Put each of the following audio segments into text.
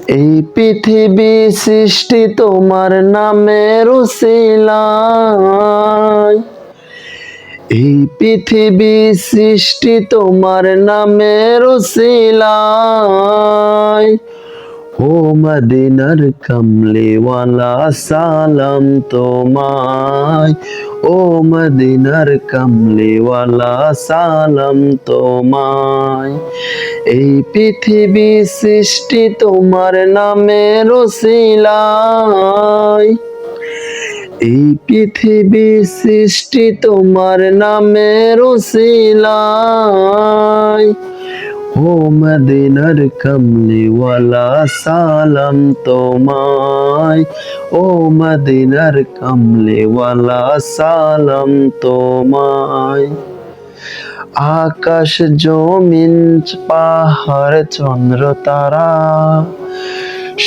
এই পৃথিবী সৃষ্টি তোমার নামের উসিলায়, এই পৃথিবী সৃষ্টি তোমার নামের উসিলায়। ও মদিনার কমলিওয়ালা সালাম তোমায়, ও মদিনার কমলিওয়ালা সালাম তোমায়। এই পৃথিবী সৃষ্টি তোমার নামের উসিলায়, এই পৃথিবী সৃষ্টি তোমার নামের উসিলায়। ও মদিনার কমলিওয়ালা সালাম তোমায়, ও মদিনার কমলিওয়ালা সালাম তোমায়। আকাশ জমিন পাহাড় চন্দ্র তারা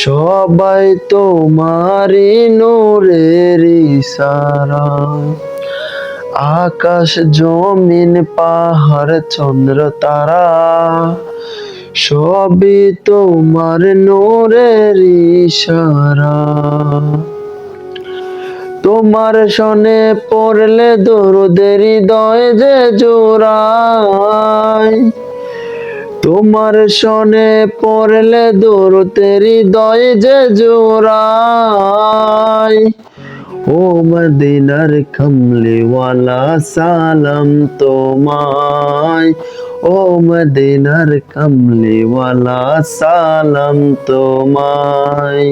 সবাই তোমারই নূরের ইশারায়। আকাশ জমিন পাহাড় চন্দ্র তারা সবই তোমার নূরের ইশারা। তোমার শনে পড়লে দরুদের হৃদয় যে জোড়ায়, তোমার শনে পড়লে দরুদের হৃদয় যে জোড়ায়। ও মদিনার কমলিওয়ালা সালাম তোমায়, ও মদিনার কমলিওয়ালা সালাম তোমায়।